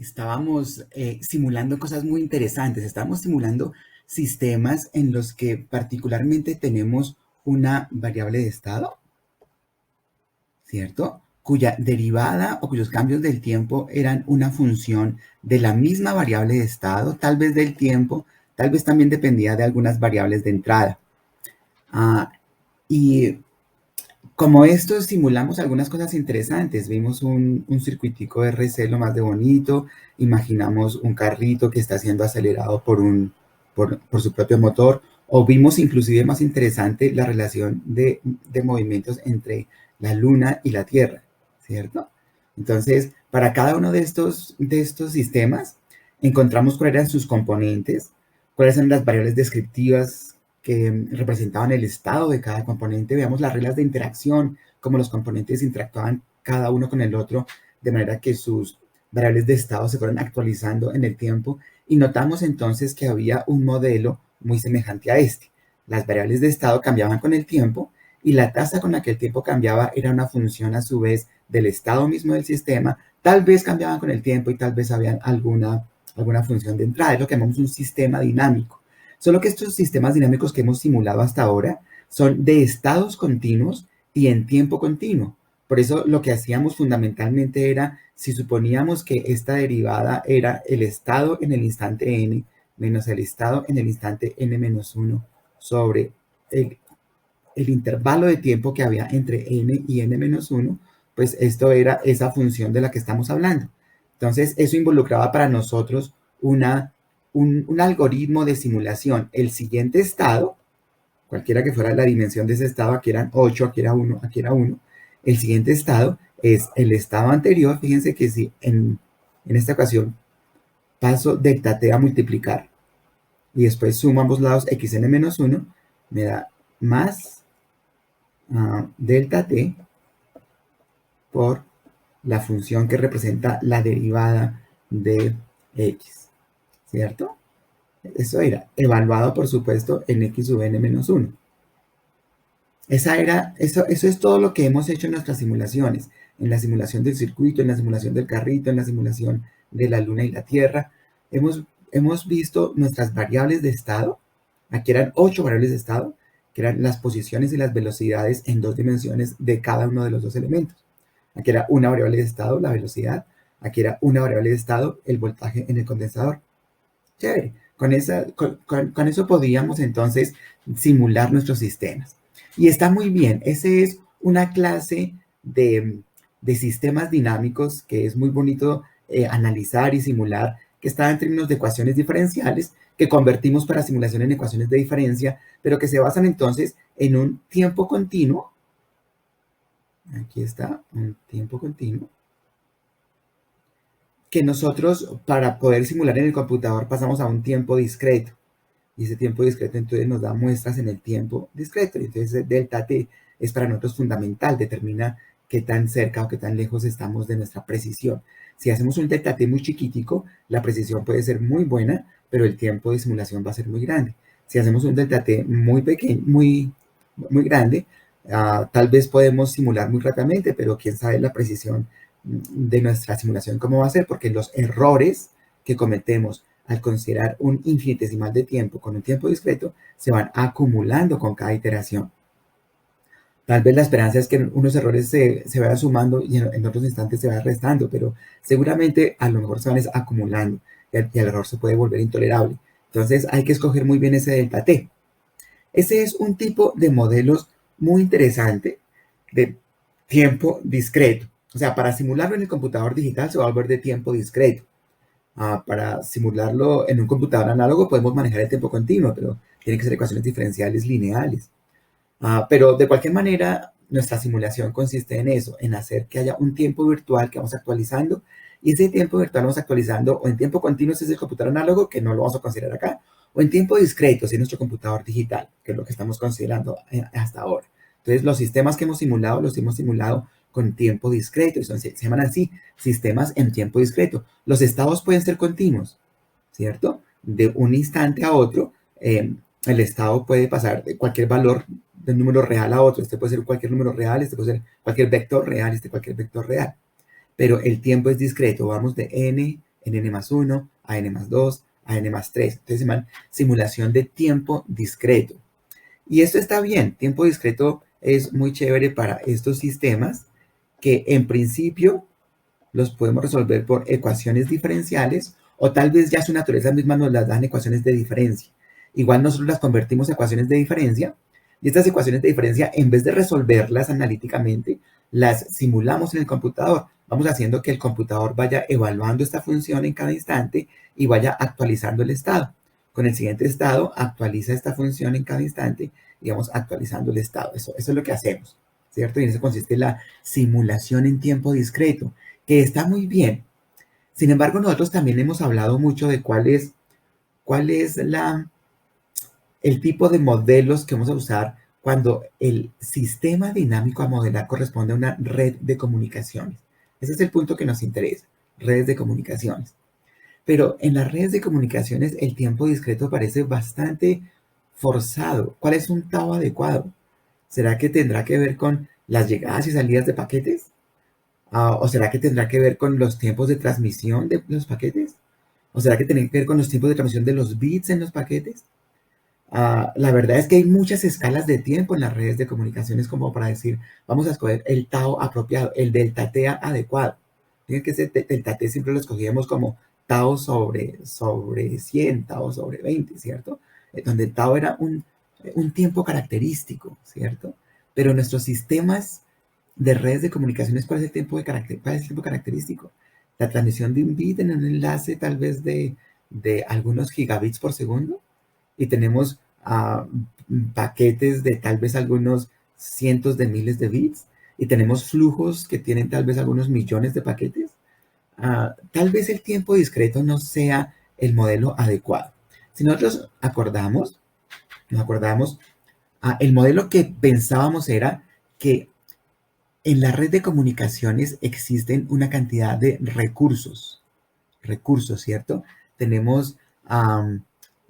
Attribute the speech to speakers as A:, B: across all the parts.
A: Estábamos simulando cosas muy interesantes. Estábamos simulando sistemas en los que particularmente tenemos una variable de estado, ¿cierto? Cuya derivada o cuyos cambios del tiempo eran una función de la misma variable de estado, tal vez del tiempo, tal vez también dependía de algunas variables de entrada. Y como esto, simulamos algunas cosas interesantes. Vimos un circuitico RC lo más de bonito. Imaginamos un carrito que está siendo acelerado por su propio motor. O vimos inclusive más interesante la relación de movimientos entre la Luna y la Tierra, ¿cierto? Entonces, para cada uno de estos sistemas, encontramos cuáles eran sus componentes, cuáles eran las variables descriptivas que representaban el estado de cada componente. Veamos las reglas de interacción, cómo los componentes interactuaban cada uno con el otro, de manera que sus variables de estado se fueron actualizando en el tiempo. Y notamos entonces que había un modelo muy semejante a este. Las variables de estado cambiaban con el tiempo y la tasa con la que el tiempo cambiaba era una función a su vez del estado mismo del sistema. Tal vez cambiaban con el tiempo y tal vez había alguna función de entrada. Es lo que llamamos un sistema dinámico. Solo que estos sistemas dinámicos que hemos simulado hasta ahora son de estados continuos y en tiempo continuo. Por eso lo que hacíamos fundamentalmente era, si suponíamos que esta derivada era el estado en el instante n menos el estado en el instante n-1 sobre el intervalo de tiempo que había entre n y n-1, pues esto era esa función de la que estamos hablando. Entonces, eso involucraba para nosotros un algoritmo de simulación. El siguiente estado, cualquiera que fuera la dimensión de ese estado, aquí eran 8, aquí era 1, aquí era 1. El siguiente estado es el estado anterior. Fíjense que si en esta ocasión paso delta t a multiplicar y después sumo ambos lados xn-1, me da más delta t por la función que representa la derivada de x, ¿cierto? Eso era evaluado, por supuesto, en x sub n-1. Eso es todo lo que hemos hecho en nuestras simulaciones. En la simulación del circuito, en la simulación del carrito, en la simulación de la Luna y la Tierra. Hemos visto nuestras variables de estado. Aquí eran 8 variables de estado, que eran las posiciones y las velocidades en 2 dimensiones de cada uno de los 2 elementos. Aquí era una variable de estado, la velocidad. Aquí era una variable de estado, el voltaje en el condensador. Chévere. Con eso podíamos entonces simular nuestros sistemas. Y está muy bien. Ese es una clase de sistemas dinámicos que es muy bonito analizar y simular, que está en términos de ecuaciones diferenciales, que convertimos para simulación en ecuaciones de diferencia, pero que se basan entonces en un tiempo continuo. Aquí está, un tiempo continuo, que nosotros para poder simular en el computador pasamos a un tiempo discreto. Y ese tiempo discreto entonces nos da muestras en el tiempo discreto. Y entonces delta t es para nosotros fundamental, determina qué tan cerca o qué tan lejos estamos de nuestra precisión. Si hacemos un delta t muy chiquitico, la precisión puede ser muy buena, pero el tiempo de simulación va a ser muy grande. Si hacemos un delta t muy pequeño, muy grande, tal vez podemos simular muy rápidamente, pero quién sabe la precisión de nuestra simulación cómo va a ser, porque los errores que cometemos al considerar un infinitesimal de tiempo con un tiempo discreto se van acumulando con cada iteración. Tal vez la esperanza es que unos errores se vayan sumando y en otros instantes se vayan restando, pero seguramente a lo mejor se van acumulando y el error se puede volver intolerable. Entonces hay que escoger muy bien ese delta t. Ese es un tipo de modelos muy interesante de tiempo discreto. O sea, para simularlo en el computador digital se va a volver de tiempo discreto. Para simularlo en un computador análogo podemos manejar el tiempo continuo, pero tienen que ser ecuaciones diferenciales lineales. Pero de cualquier manera, nuestra simulación consiste en eso, en hacer que haya un tiempo virtual que vamos actualizando, y ese tiempo virtual vamos actualizando o en tiempo continuo si es el computador análogo, que no lo vamos a considerar acá, o en tiempo discreto si es nuestro computador digital, que es lo que estamos considerando hasta ahora. Entonces, los sistemas que hemos simulado, los hemos simulado con tiempo discreto, y se llaman así, sistemas en tiempo discreto. Los estados pueden ser continuos, ¿cierto? De un instante a otro, el estado puede pasar de cualquier valor de un número real a otro. Este puede ser cualquier número real, este puede ser cualquier vector real, cualquier vector real. Pero el tiempo es discreto, vamos de n en n+1, a n+2, a n+3. Entonces se llama simulación de tiempo discreto. Y esto está bien, tiempo discreto es muy chévere para estos sistemas que en principio los podemos resolver por ecuaciones diferenciales o tal vez ya su naturaleza misma nos las dan ecuaciones de diferencia. Igual nosotros las convertimos a ecuaciones de diferencia y estas ecuaciones de diferencia, en vez de resolverlas analíticamente, las simulamos en el computador. Vamos haciendo que el computador vaya evaluando esta función en cada instante y vaya actualizando el estado. Con el siguiente estado actualiza esta función en cada instante y vamos actualizando el estado. Eso es lo que hacemos, ¿cierto? Y en eso consiste la simulación en tiempo discreto, que está muy bien. Sin embargo, nosotros también hemos hablado mucho de cuál es el tipo de modelos que vamos a usar cuando el sistema dinámico a modelar corresponde a una red de comunicaciones. Ese es el punto que nos interesa, redes de comunicaciones. Pero en las redes de comunicaciones el tiempo discreto parece bastante forzado. ¿Cuál es un tau adecuado? ¿Será que tendrá que ver con las llegadas y salidas de paquetes? ¿O será que tendrá que ver con los tiempos de transmisión de los paquetes? ¿O será que tiene que ver con los tiempos de transmisión de los bits en los paquetes? La verdad es que hay muchas escalas de tiempo en las redes de comunicaciones como para decir, vamos a escoger el tau apropiado, el delta t adecuado. Fíjense que ese delta t siempre lo escogíamos como tau sobre 100, tau sobre 20, ¿cierto? Donde el tau era un tiempo característico, ¿cierto? Pero nuestros sistemas de redes de comunicaciones, ¿cuál es el tiempo característico? La transmisión de un bit en un enlace tal vez de algunos gigabits por segundo y tenemos paquetes de tal vez algunos cientos de miles de bits y tenemos flujos que tienen tal vez algunos millones de paquetes. Tal vez el tiempo discreto no sea el modelo adecuado. Si nosotros nos acordamos, el modelo que pensábamos era que en la red de comunicaciones existen una cantidad de recursos, ¿cierto? Tenemos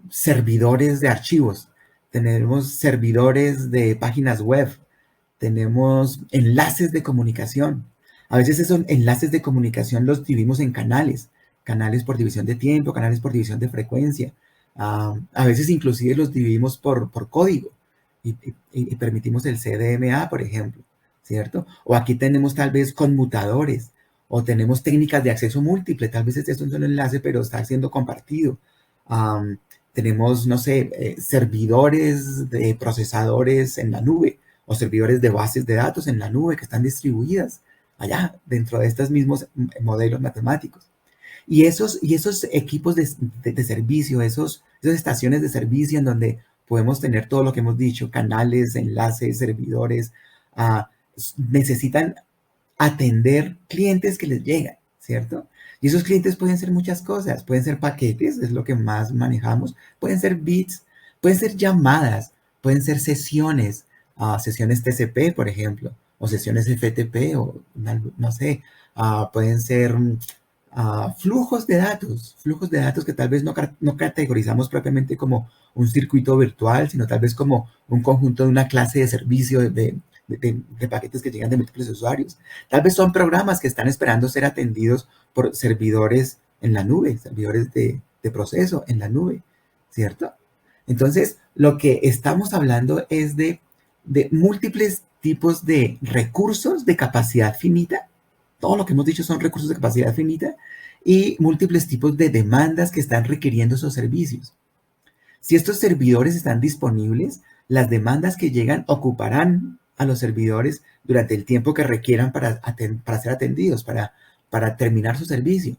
A: servidores de archivos, tenemos servidores de páginas web, tenemos enlaces de comunicación. A veces esos enlaces de comunicación los dividimos en canales por división de tiempo, canales por división de frecuencia. A veces inclusive los dividimos por código y permitimos el CDMA, por ejemplo, ¿cierto? O aquí tenemos tal vez conmutadores o tenemos técnicas de acceso múltiple. Tal vez este es un solo enlace, pero está siendo compartido. Tenemos, no sé, servidores de procesadores en la nube o servidores de bases de datos en la nube que están distribuidas allá dentro de estos mismos modelos matemáticos. Y esos equipos de servicio, esas estaciones de servicio en donde podemos tener todo lo que hemos dicho, canales, enlaces, servidores, necesitan atender clientes que les llegan, ¿cierto? Y esos clientes pueden ser muchas cosas, pueden ser paquetes, es lo que más manejamos, pueden ser bits, pueden ser llamadas, pueden ser sesiones, sesiones TCP, por ejemplo, o sesiones FTP, o no sé, pueden ser flujos de datos que tal vez no categorizamos propiamente como un circuito virtual, sino tal vez como un conjunto de una clase de servicio de paquetes que llegan de múltiples usuarios. Tal vez son programas que están esperando ser atendidos por servidores en la nube, servidores de proceso en la nube, ¿cierto? Entonces, lo que estamos hablando es de múltiples tipos de recursos de capacidad finita. Todo lo que hemos dicho son recursos de capacidad finita y múltiples tipos de demandas que están requiriendo esos servicios. Si estos servidores están disponibles, las demandas que llegan ocuparán a los servidores durante el tiempo que requieran para ser atendidos, para terminar su servicio.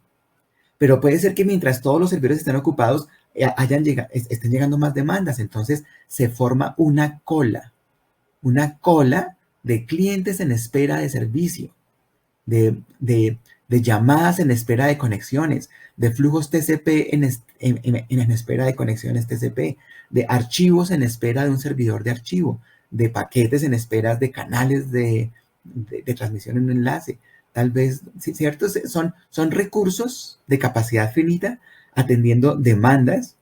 A: Pero puede ser que mientras todos los servidores estén ocupados, estén llegando más demandas. Entonces se forma una cola de clientes en espera de servicio, de llamadas en espera de conexiones, de flujos TCP en espera de conexiones TCP, de archivos en espera de un servidor de archivo, de paquetes en espera de canales de transmisión en un enlace. Tal vez, ¿cierto? Son recursos de capacidad finita atendiendo demandas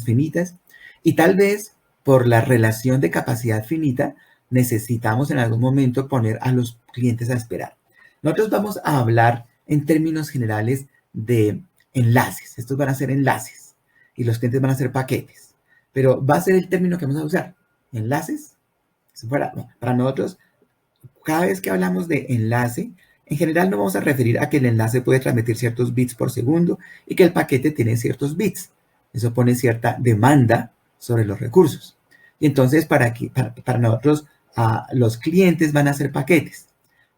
A: finitas y tal vez por la relación de capacidad finita necesitamos en algún momento poner a los clientes a esperar. Nosotros vamos a hablar en términos generales de enlaces. Estos van a ser enlaces y los clientes van a ser paquetes. Pero va a ser el término que vamos a usar. Enlaces. Para nosotros, cada vez que hablamos de enlace, en general no vamos a referir a que el enlace puede transmitir ciertos bits por segundo y que el paquete tiene ciertos bits. Eso pone cierta demanda sobre los recursos. Y entonces para nosotros los clientes van a ser paquetes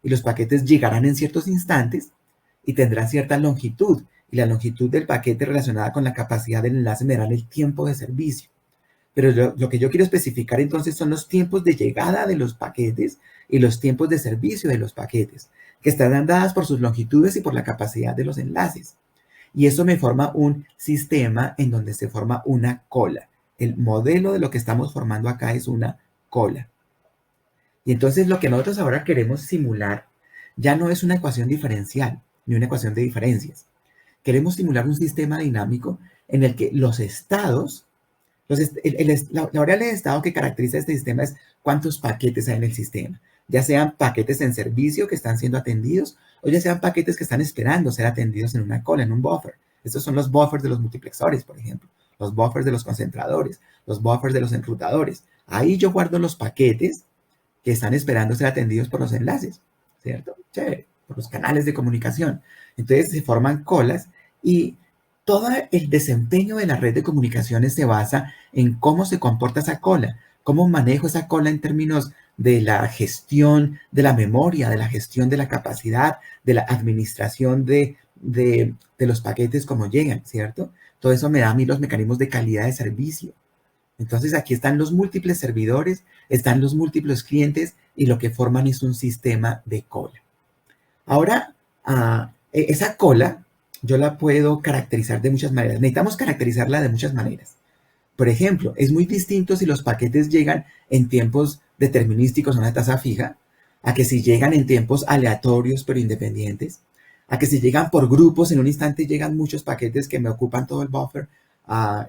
A: y los paquetes llegarán en ciertos instantes y tendrán cierta longitud. Y la longitud del paquete relacionada con la capacidad del enlace me dará el tiempo de servicio. Pero lo que yo quiero especificar entonces son los tiempos de llegada de los paquetes y los tiempos de servicio de los paquetes, que estarán dadas por sus longitudes y por la capacidad de los enlaces. Y eso me forma un sistema en donde se forma una cola. El modelo de lo que estamos formando acá es una cola. Y entonces lo que nosotros ahora queremos simular ya no es una ecuación diferencial, ni una ecuación de diferencias. Queremos simular un sistema dinámico en el que los estados, la variable de estado que caracteriza este sistema es cuántos paquetes hay en el sistema, ya sean paquetes en servicio que están siendo atendidos o ya sean paquetes que están esperando ser atendidos en una cola, en un buffer. Estos son los buffers de los multiplexores, por ejemplo, los buffers de los concentradores, los buffers de los enrutadores. Ahí yo guardo los paquetes que están esperando ser atendidos por los enlaces, ¿cierto? Chévere, por los canales de comunicación. Entonces se forman colas y todo el desempeño de la red de comunicaciones se basa en cómo se comporta esa cola, cómo manejo esa cola en términos de la gestión de la memoria, de la gestión de la capacidad, de la administración de los paquetes como llegan, ¿cierto? Todo eso me da a mí los mecanismos de calidad de servicio. Entonces aquí están los múltiples servidores, están los múltiples clientes y lo que forman es un sistema de cola. Ahora, esa cola yo la puedo caracterizar de muchas maneras. Necesitamos caracterizarla de muchas maneras. Por ejemplo, es muy distinto si los paquetes llegan en tiempos determinísticos a una tasa fija, a que si llegan en tiempos aleatorios pero independientes, a que si llegan por grupos, en un instante llegan muchos paquetes que me ocupan todo el buffer,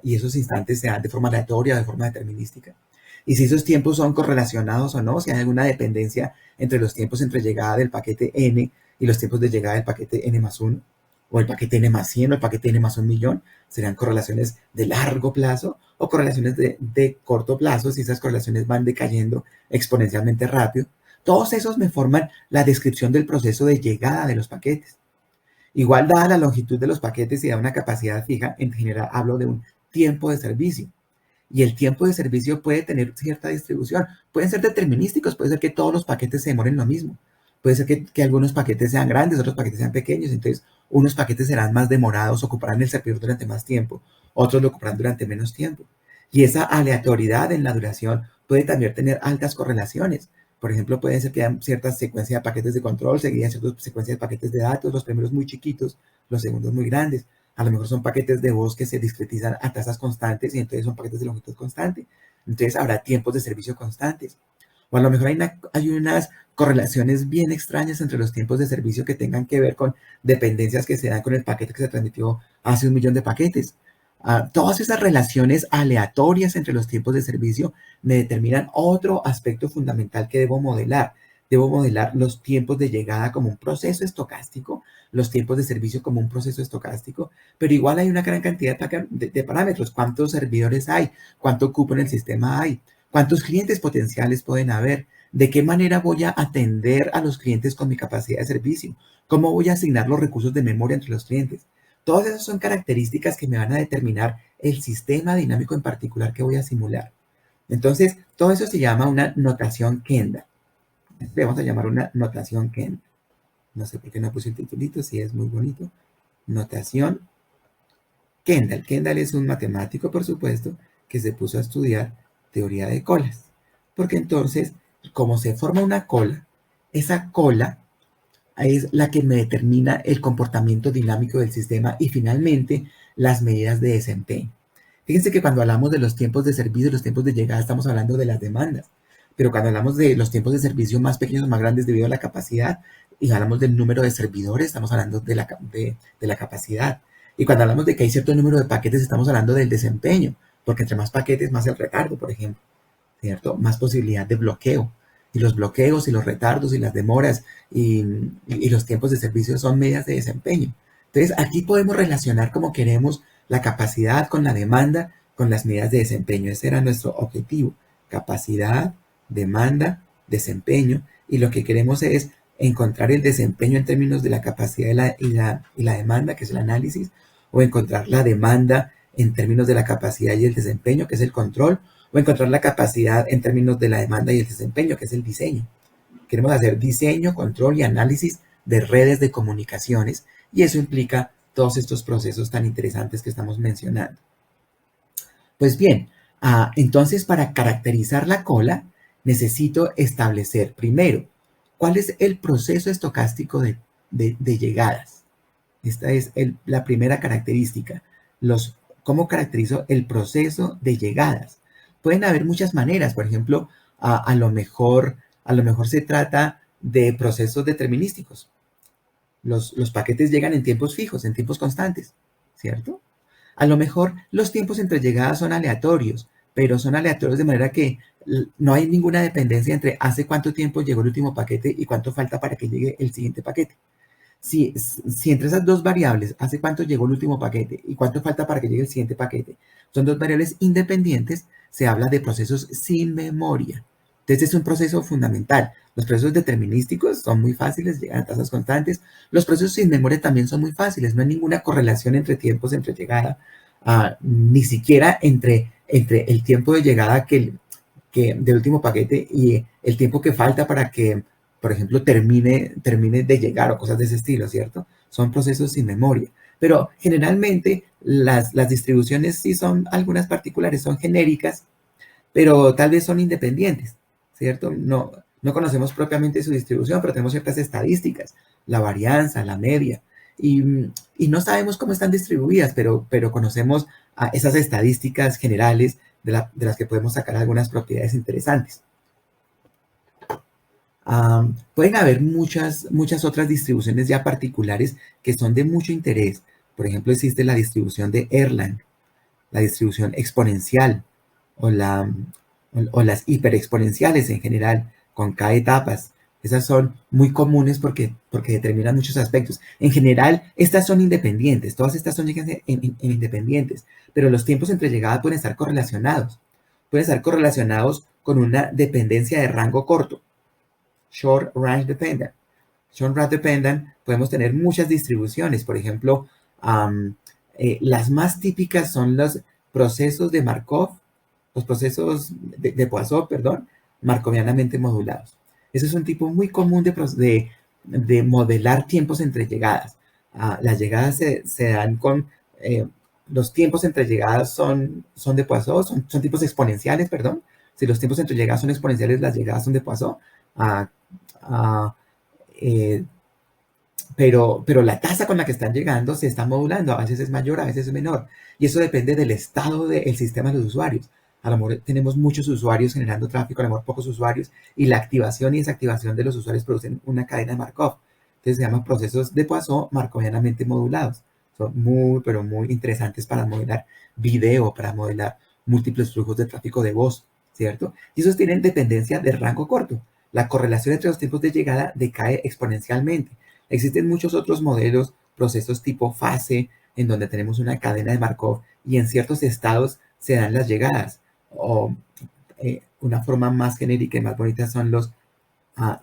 A: y esos instantes se dan de forma aleatoria o de forma determinística. Y si esos tiempos son correlacionados o no, si hay alguna dependencia entre los tiempos entre llegada del paquete n y los tiempos de llegada del paquete n más 1, o el paquete n más 100 o el paquete n más 1.000.000, serían correlaciones de largo plazo o correlaciones de corto plazo, si esas correlaciones van decayendo exponencialmente rápido. Todos esos me forman la descripción del proceso de llegada de los paquetes. Igual, dada la longitud de los paquetes y da una capacidad fija, en general hablo de un tiempo de servicio. Y el tiempo de servicio puede tener cierta distribución. Pueden ser determinísticos, puede ser que todos los paquetes se demoren lo mismo. Puede ser que algunos paquetes sean grandes, otros paquetes sean pequeños. Entonces, unos paquetes serán más demorados, ocuparán el servidor durante más tiempo. Otros lo ocuparán durante menos tiempo. Y esa aleatoriedad en la duración puede también tener altas correlaciones. Por ejemplo, puede ser que haya cierta secuencia de paquetes de control, seguidas ciertas secuencias de paquetes de datos, los primeros muy chiquitos, los segundos muy grandes. A lo mejor son paquetes de voz que se discretizan a tasas constantes y entonces son paquetes de longitud constante. Entonces habrá tiempos de servicio constantes. O a lo mejor hay unas correlaciones bien extrañas entre los tiempos de servicio que tengan que ver con dependencias que se dan con el paquete que se transmitió hace 1.000.000 de paquetes. Todas esas relaciones aleatorias entre los tiempos de servicio me determinan otro aspecto fundamental que debo modelar. Debo modelar los tiempos de llegada como un proceso estocástico, los tiempos de servicio como un proceso estocástico, pero igual hay una gran cantidad de parámetros. ¿Cuántos servidores hay? ¿Cuánto cupo en el sistema hay? ¿Cuántos clientes potenciales pueden haber? ¿De qué manera voy a atender a los clientes con mi capacidad de servicio? ¿Cómo voy a asignar los recursos de memoria entre los clientes? Todas esas son características que me van a determinar el sistema dinámico en particular que voy a simular. Entonces, todo eso se llama una notación Kendall. Le vamos a llamar una notación Kendall. No sé por qué no puse el titulito, si es muy bonito. Notación Kendall. Kendall es un matemático, por supuesto, que se puso a estudiar teoría de colas. Porque entonces, como se forma una cola, esa cola es la que me determina el comportamiento dinámico del sistema y finalmente las medidas de desempeño. Fíjense que cuando hablamos de los tiempos de servicio y los tiempos de llegada estamos hablando de las demandas, pero cuando hablamos de los tiempos de servicio más pequeños o más grandes debido a la capacidad y hablamos del número de servidores, estamos hablando de la capacidad. Y cuando hablamos de que hay cierto número de paquetes, estamos hablando del desempeño, porque entre más paquetes, más el retardo, por ejemplo, ¿cierto? Más posibilidad de bloqueo. Y los bloqueos y los retardos y las demoras y los tiempos de servicio son medidas de desempeño. Entonces, aquí podemos relacionar como queremos la capacidad con la demanda, con las medidas de desempeño. Ese era nuestro objetivo. Capacidad, demanda, desempeño. Y lo que queremos es encontrar el desempeño en términos de la capacidad y la demanda, que es el análisis, o encontrar la demanda en términos de la capacidad y el desempeño, que es el control, o encontrar la capacidad en términos de la demanda y el desempeño, que es el diseño. Queremos hacer diseño, control y análisis de redes de comunicaciones y eso implica todos estos procesos tan interesantes que estamos mencionando. Pues bien, entonces para caracterizar la cola necesito establecer primero cuál es el proceso estocástico de llegadas. Esta es la primera característica. ¿Cómo caracterizo el proceso de llegadas? Pueden haber muchas maneras. Por ejemplo, a lo mejor se trata de procesos determinísticos. Los paquetes llegan en tiempos fijos, en tiempos constantes, ¿cierto? A lo mejor los tiempos entre llegadas son aleatorios, pero son aleatorios de manera que no hay ninguna dependencia entre hace cuánto tiempo llegó el último paquete y cuánto falta para que llegue el siguiente paquete. Si entre esas dos variables, hace cuánto llegó el último paquete y cuánto falta para que llegue el siguiente paquete, son dos variables independientes, se habla de procesos sin memoria. Entonces es un proceso fundamental. Los procesos determinísticos son muy fáciles, llegan a tasas constantes. Los procesos sin memoria también son muy fáciles. No hay ninguna correlación entre tiempos, entre llegada, ni siquiera entre el tiempo de llegada del último paquete y el tiempo que falta para que, por ejemplo, termine de llegar o cosas de ese estilo, ¿cierto? Son procesos sin memoria. Pero generalmente las distribuciones sí son algunas particulares, son genéricas, pero tal vez son independientes, ¿cierto? No conocemos propiamente su distribución, pero tenemos ciertas estadísticas, la varianza, la media, y no sabemos cómo están distribuidas, pero conocemos esas estadísticas generales de las que podemos sacar algunas propiedades interesantes. Pueden haber muchas otras distribuciones ya particulares que son de mucho interés. Por ejemplo, existe la distribución de Erlang, la distribución exponencial o las hiperexponenciales en general, con K etapas. Esas son muy comunes porque determinan muchos aspectos. En general, estas son independientes, todas estas son independientes, pero los tiempos entre llegadas pueden estar correlacionados. Pueden estar correlacionados con una dependencia de rango corto, short range dependent. Short range dependent, podemos tener muchas distribuciones. Por ejemplo, las más típicas son los procesos de Markov, los procesos de Poisson, perdón, markovianamente modulados. Ese es un tipo muy común de modelar tiempos entre llegadas. Las llegadas se dan con, los tiempos entre llegadas son de Poisson, son tipos exponenciales, perdón. Si los tiempos entre llegadas son exponenciales, las llegadas son de Poisson. Pero la tasa con la que están llegando se está modulando, a veces es mayor, a veces es menor, y eso depende del estado del sistema de los usuarios. A lo mejor tenemos muchos usuarios generando tráfico, a lo mejor pocos usuarios, y la activación y desactivación de los usuarios producen una cadena de Markov. Entonces se llaman procesos de Poisson markovianamente modulados. Son muy, pero muy interesantes para modelar video, para modelar múltiples flujos de tráfico de voz, ¿cierto? Y esos tienen dependencia de rango corto. La correlación entre los tiempos de llegada decae exponencialmente. Existen muchos otros modelos, procesos tipo fase, en donde tenemos una cadena de Markov y en ciertos estados se dan las llegadas. O una forma más genérica y más bonita son los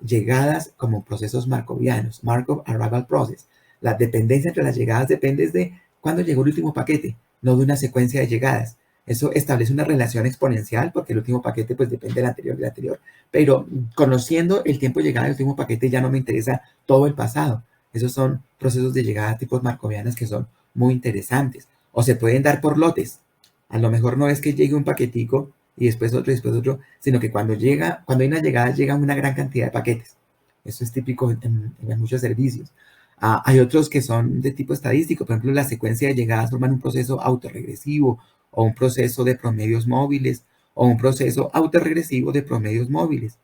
A: llegadas como procesos markovianos, Markov Arrival Process. La dependencia entre las llegadas depende de cuándo llegó el último paquete, no de una secuencia de llegadas. Eso establece una relación exponencial porque el último paquete pues depende del anterior, pero conociendo el tiempo de llegada del último paquete ya no me interesa todo el pasado. Esos son procesos de llegada tipos markovianas que son muy interesantes. O se pueden dar por lotes. A lo mejor no es que llegue un paquetico y después otro, sino que cuando hay una llegada, llega una gran cantidad de paquetes. Eso es típico en muchos servicios. Hay otros que son de tipo estadístico, por ejemplo, la secuencia de llegadas forman un proceso autorregresivo o un proceso de promedios móviles o un proceso autorregresivo de promedios móviles.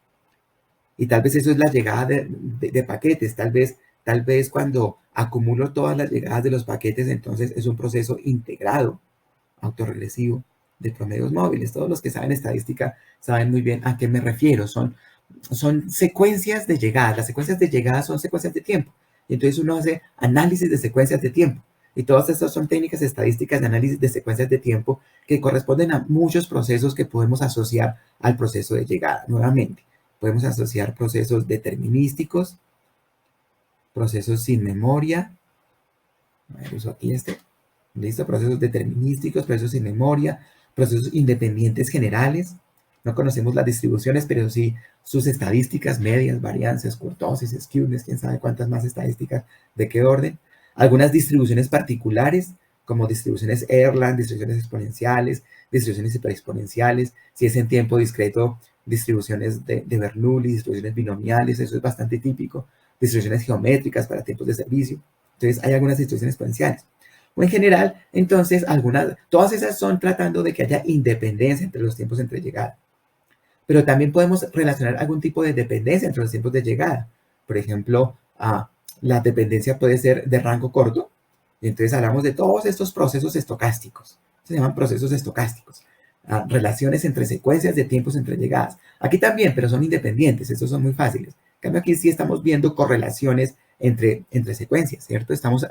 A: Y tal vez eso es la llegada de paquetes, tal vez cuando acumulo todas las llegadas de los paquetes, entonces es un proceso integrado, autorregresivo de promedios móviles. Todos los que saben estadística saben muy bien a qué me refiero. Son secuencias de llegadas. Las secuencias de llegadas son secuencias de tiempo. Y entonces uno hace análisis de secuencias de tiempo. Y todas estas son técnicas estadísticas de análisis de secuencias de tiempo que corresponden a muchos procesos que podemos asociar al proceso de llegada. Nuevamente, podemos asociar procesos determinísticos, procesos sin memoria. A ver, uso aquí este. Listo, procesos determinísticos, procesos sin memoria, procesos independientes generales. No conocemos las distribuciones, pero sí sus estadísticas, medias, varianzas, kurtosis, skewness, quién sabe cuántas más estadísticas, de qué orden. Algunas distribuciones particulares, como distribuciones Erlang, distribuciones exponenciales, distribuciones hiperexponenciales. Si es en tiempo discreto, distribuciones de Bernoulli, distribuciones binomiales, eso es bastante típico. Distribuciones geométricas para tiempos de servicio. Entonces, hay algunas distribuciones exponenciales. O en general, entonces, todas esas son tratando de que haya independencia entre los tiempos entre llegada. Pero también podemos relacionar algún tipo de dependencia entre los tiempos de llegada. Por ejemplo, la dependencia puede ser de rango corto. Y entonces hablamos de todos estos procesos estocásticos. Se llaman procesos estocásticos. Relaciones entre secuencias de tiempos entre llegadas. Aquí también, pero son independientes. Estos son muy fáciles. En cambio, aquí sí estamos viendo correlaciones entre secuencias, ¿cierto? Estamos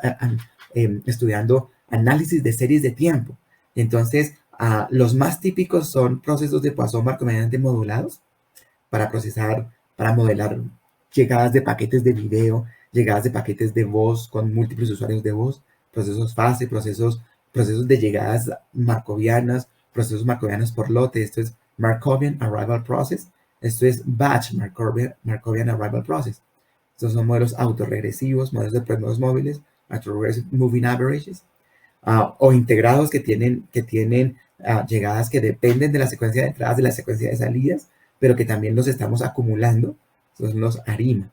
A: estudiando análisis de series de tiempo. Entonces, los más típicos son procesos de Poisson-Markovian modulados para modelar llegadas de paquetes de video, llegadas de paquetes de voz con múltiples usuarios de voz, procesos fase, procesos de llegadas markovianas, procesos markovianos por lote. Esto es Markovian Arrival Process. Esto es Batch Markovian Arrival Process. Estos son modelos autorregresivos, modelos de promeedios móviles, Autoregressive Moving Averages, o integrados que tienen llegadas que dependen de la secuencia de entradas, de la secuencia de salidas, pero que también los estamos acumulando. Estos son los ARIMA.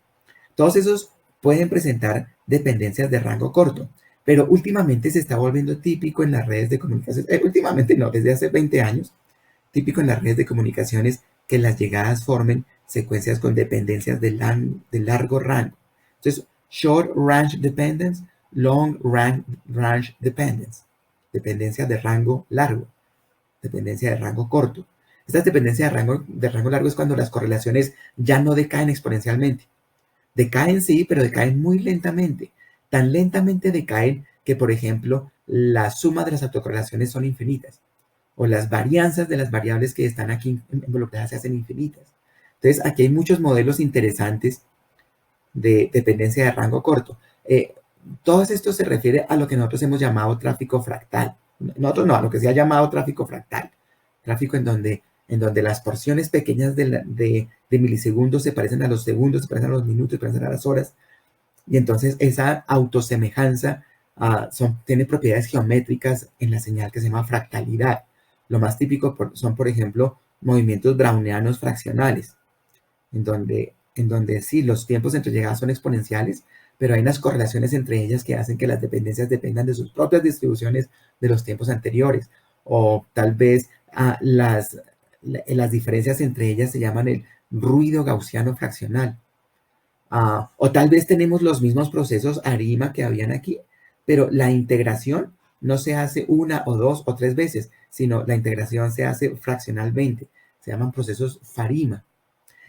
A: Todos esos pueden presentar dependencias de rango corto, pero últimamente se está volviendo típico en las redes de comunicaciones, últimamente no, desde hace 20 años, típico en las redes de comunicaciones que las llegadas formen secuencias con dependencias de largo rango. Entonces, short range dependence, long range dependence, dependencia de rango largo, dependencia de rango corto. Esta dependencia de rango largo es cuando las correlaciones ya no decaen exponencialmente. Decaen sí, pero decaen muy lentamente. Tan lentamente decaen que, por ejemplo, la suma de las autocorrelaciones son infinitas, o las varianzas de las variables que están aquí involucradas se hacen infinitas. Entonces, aquí hay muchos modelos interesantes de dependencia de rango corto. Todo esto se refiere a lo que nosotros hemos llamado tráfico fractal. Nosotros no, a lo que se ha llamado tráfico fractal. Tráfico en donde las porciones pequeñas de milisegundos se parecen a los segundos, se parecen a los minutos, se parecen a las horas. Y entonces esa autosemejanza tiene propiedades geométricas en la señal que se llama fractalidad. Lo más típico son, por ejemplo, movimientos brownianos fraccionales, en donde sí, los tiempos entre llegadas son exponenciales, pero hay unas correlaciones entre ellas que hacen que las dependencias dependan de sus propias distribuciones de los tiempos anteriores. O tal vez las diferencias entre ellas se llaman el ruido gaussiano fraccional. O tal vez tenemos los mismos procesos ARIMA que habían aquí, pero la integración no se hace una o dos o tres veces, sino la integración se hace fraccionalmente. Se llaman procesos FARIMA.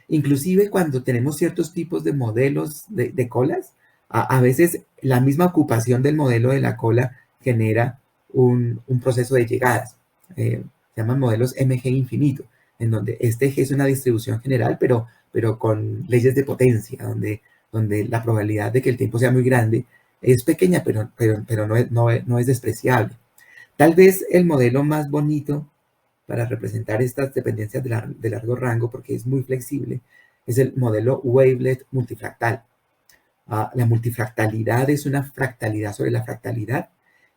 A: Inclusive cuando tenemos ciertos tipos de modelos de colas, a veces la misma ocupación del modelo de la cola genera un proceso de llegadas. Se llaman modelos MG infinito, en donde este G es una distribución general, pero con leyes de potencia, donde la probabilidad de que el tiempo sea muy grande es pequeña, pero no es despreciable. Tal vez el modelo más bonito para representar estas dependencias de largo rango, porque es muy flexible, es el modelo wavelet multifractal. La multifractalidad es una fractalidad sobre la fractalidad,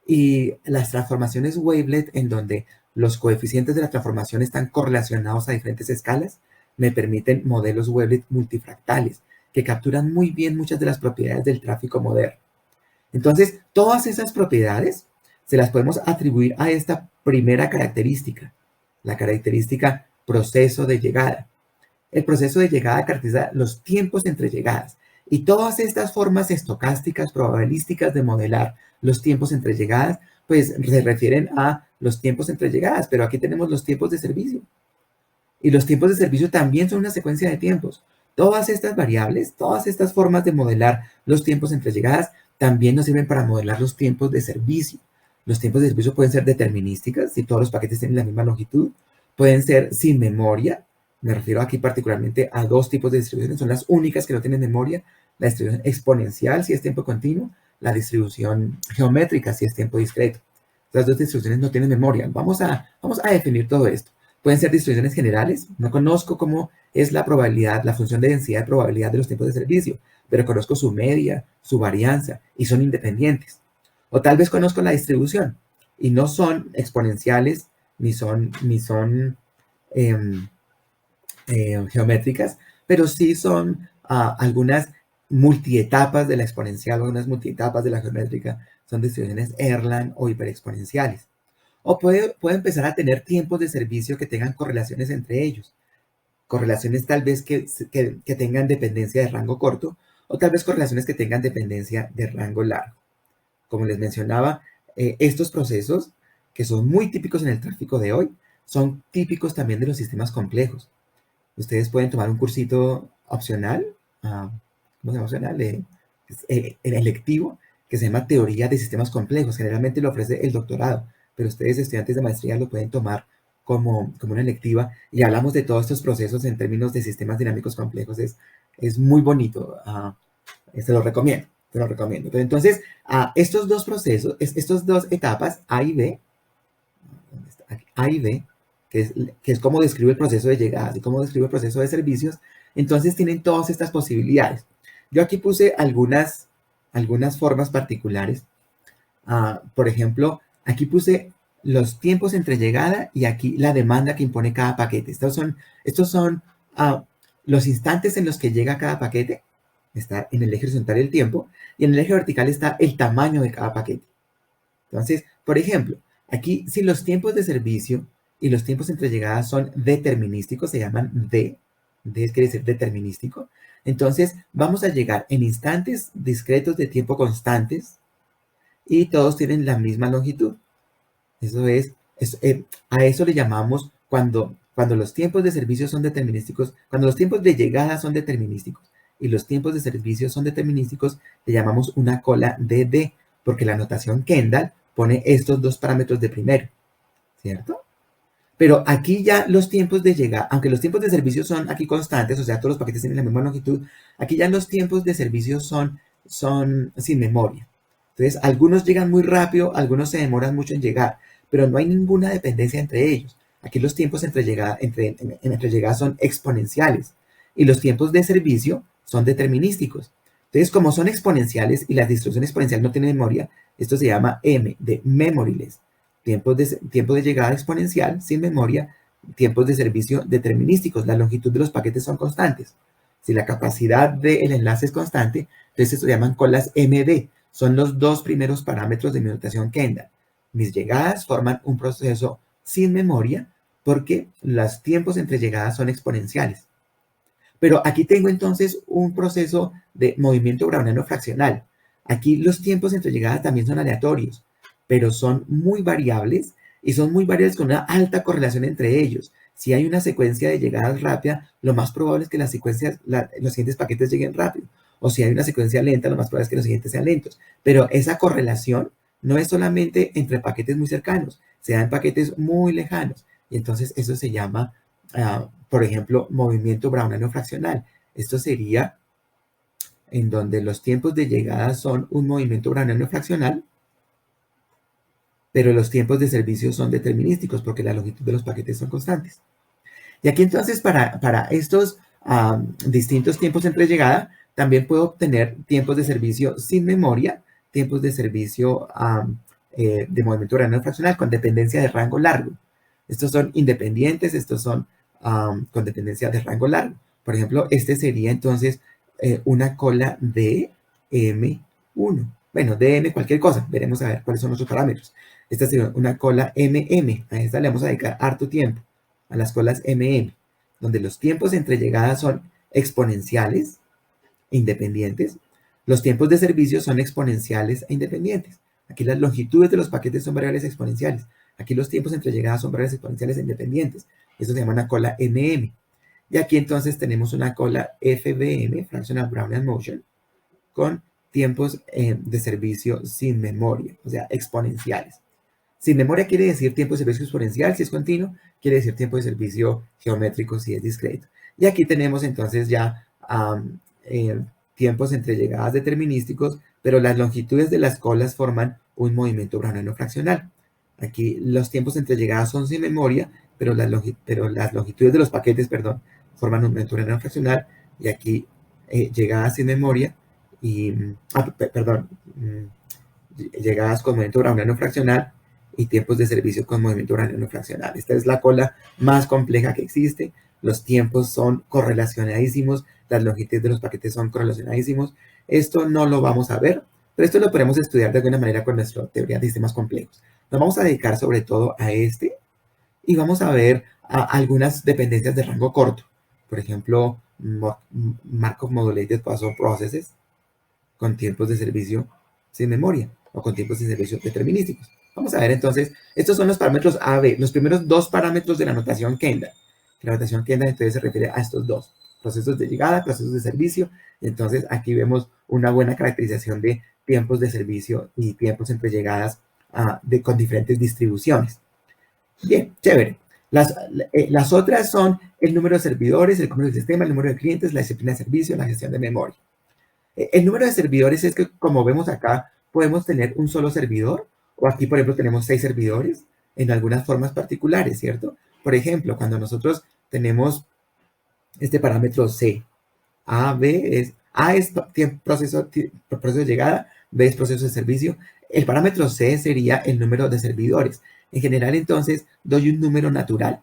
A: y las transformaciones wavelet, en donde los coeficientes de la transformación están correlacionados a diferentes escalas, me permiten modelos wavelet multifractales, que capturan muy bien muchas de las propiedades del tráfico moderno. Entonces, todas esas propiedades se las podemos atribuir a esta primera característica, la característica proceso de llegada. El proceso de llegada caracteriza los tiempos entre llegadas, y todas estas formas estocásticas, probabilísticas de modelar los tiempos entre llegadas, pues se refieren a los tiempos entre llegadas, pero aquí tenemos los tiempos de servicio. Y los tiempos de servicio también son una secuencia de tiempos. Todas estas variables, todas estas formas de modelar los tiempos entre llegadas, también nos sirven para modelar los tiempos de servicio. Los tiempos de servicio pueden ser determinísticas, si todos los paquetes tienen la misma longitud, pueden ser sin memoria, me refiero aquí particularmente a dos tipos de distribuciones, son las únicas que no tienen memoria, la distribución exponencial si es tiempo continuo, la distribución geométrica si es tiempo discreto. Las dos distribuciones no tienen memoria. Vamos a definir todo esto. Pueden ser distribuciones generales. No conozco cómo es la probabilidad, la función de densidad de probabilidad de los tiempos de servicio, pero conozco su media, su varianza, y son independientes. O tal vez conozco la distribución, y no son exponenciales, ni son geométricas, pero sí son algunas multietapas de la exponencial o algunas multietapas de la geométrica. Son distribuciones Erlang o hiperexponenciales. O puede empezar a tener tiempos de servicio que tengan correlaciones entre ellos. Correlaciones tal vez que tengan dependencia de rango corto o tal vez correlaciones que tengan dependencia de rango largo. Como les mencionaba, estos procesos, que son muy típicos en el tráfico de hoy, son típicos también de los sistemas complejos. Ustedes pueden tomar un cursito opcional, ¿cómo se llama opcional? Electivo, que se llama Teoría de Sistemas Complejos. Generalmente lo ofrece el doctorado, pero ustedes, estudiantes de maestría, lo pueden tomar como una electiva. Y hablamos de todos estos procesos en términos de sistemas dinámicos complejos. Es muy bonito. Se lo recomiendo, se lo recomiendo. Pero entonces, estos dos procesos, estas dos etapas, A y B, A y B, que es como describe el proceso de llegadas y cómo describe el proceso de servicios, entonces tienen todas estas posibilidades. Yo aquí puse algunas formas particulares. Por ejemplo, aquí puse los tiempos entre llegada y aquí la demanda que impone cada paquete. Estos son los instantes en los que llega cada paquete. Está en el eje horizontal el tiempo y en el eje vertical está el tamaño de cada paquete. Entonces, por ejemplo, aquí si los tiempos de servicio y los tiempos entre llegadas son determinísticos, se llaman D quiere decir determinístico, entonces vamos a llegar en instantes discretos de tiempo constantes y todos tienen la misma longitud. A eso le llamamos cuando los tiempos de servicio son determinísticos, cuando los tiempos de llegada son determinísticos y los tiempos de servicio son determinísticos, le llamamos una cola de D, porque la notación Kendall pone estos dos parámetros de primero, ¿cierto? Pero aquí ya los tiempos de llegada, aunque los tiempos de servicio son aquí constantes, o sea, todos los paquetes tienen la misma longitud, aquí ya los tiempos de servicio son sin memoria. Entonces, algunos llegan muy rápido, algunos se demoran mucho en llegar, pero no hay ninguna dependencia entre ellos. Aquí los tiempos entre llegadas son exponenciales y los tiempos de servicio son determinísticos. Entonces, como son exponenciales y la distribución exponencial no tiene memoria, esto se llama M de memoryless. Tiempo de llegada exponencial sin memoria, tiempos de servicio determinísticos. La longitud de los paquetes son constantes. Si la capacidad del enlace es constante, entonces se llaman colas MD. Son los dos primeros parámetros de mi notación Kendall. Mis llegadas forman un proceso sin memoria porque los tiempos entre llegadas son exponenciales. Pero aquí tengo entonces un proceso de movimiento browniano fraccional. Aquí los tiempos entre llegadas también son aleatorios, pero son muy variables y son muy variables con una alta correlación entre ellos. Si hay una secuencia de llegadas rápida, lo más probable es que los siguientes paquetes lleguen rápido. O si hay una secuencia lenta, lo más probable es que los siguientes sean lentos. Pero esa correlación no es solamente entre paquetes muy cercanos, se da en paquetes muy lejanos. Y entonces eso se llama, por ejemplo, movimiento browniano fraccional. Esto sería en donde los tiempos de llegada son un movimiento browniano fraccional, pero los tiempos de servicio son determinísticos porque la longitud de los paquetes son constantes. Y aquí entonces para estos distintos tiempos entre llegada, también puedo obtener tiempos de servicio sin memoria, tiempos de servicio de movimiento browniano fraccional con dependencia de rango largo. Estos son independientes, estos son con dependencia de rango largo. Por ejemplo, este sería entonces una cola de M1. Bueno, de M cualquier cosa. Veremos a ver cuáles son nuestros parámetros. Esta sería una cola MM. A esta le vamos a dedicar harto tiempo. A las colas MM, donde los tiempos entre llegadas son exponenciales e independientes. Los tiempos de servicio son exponenciales e independientes. Aquí las longitudes de los paquetes son variables exponenciales. Aquí los tiempos entre llegadas son variables exponenciales e independientes. Esto se llama una cola MM. Y aquí entonces tenemos una cola FBM, Fractional Brownian Motion, con tiempos de servicio sin memoria, o sea, exponenciales. Sin memoria quiere decir tiempo de servicio exponencial si es continuo, quiere decir tiempo de servicio geométrico si es discreto. Y aquí tenemos entonces ya tiempos entre llegadas determinísticos, pero las longitudes de las colas forman un movimiento browniano fraccional. Aquí los tiempos entre llegadas son sin memoria, pero las longitudes de los paquetes, perdón, forman un movimiento browniano fraccional. Y aquí llegadas sin memoria y, perdón, llegadas con movimiento browniano fraccional y tiempos de servicio con movimiento browniano fraccional. Esta es la cola más compleja que existe. Los tiempos son correlacionadísimos, las longitudes de los paquetes son correlacionadísimos. Esto no lo vamos a ver, pero esto lo podemos estudiar de alguna manera con nuestra teoría de sistemas complejos. Nos vamos a dedicar sobre todo a este y vamos a ver algunas dependencias de rango corto. Por ejemplo, Markov Modulated Poisson Processes con tiempos de servicio sin memoria o con tiempos de servicio determinísticos. Vamos a ver entonces, estos son los parámetros A, B, los primeros dos parámetros de la notación Kendall. La notación Kendall entonces se refiere a estos dos, procesos de llegada, procesos de servicio. Entonces aquí vemos una buena caracterización de tiempos de servicio y tiempos entre llegadas con diferentes distribuciones. Bien, chévere. Las otras son el número de servidores, el número del sistema, el número de clientes, la disciplina de servicio, la gestión de memoria. El número de servidores es que, como vemos acá, podemos tener un solo servidor, o aquí, por ejemplo, tenemos 6 servidores en algunas formas particulares, ¿cierto? Por ejemplo, cuando nosotros tenemos este parámetro C, A es proceso de llegada, B es proceso de servicio. El parámetro C sería el número de servidores. En general, entonces, doy un número natural.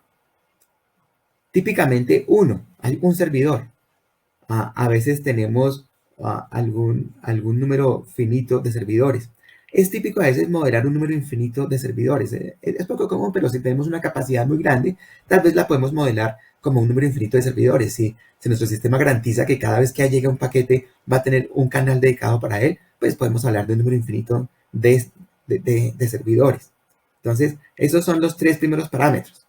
A: Típicamente 1, hay un servidor. A veces tenemos algún número finito de servidores. Es típico a veces modelar un número infinito de servidores. Es poco común, pero si tenemos una capacidad muy grande, tal vez la podemos modelar como un número infinito de servidores. Si nuestro sistema garantiza que cada vez que llegue un paquete va a tener un canal dedicado para él, pues podemos hablar de un número infinito de servidores. Entonces, esos son los 3 primeros parámetros.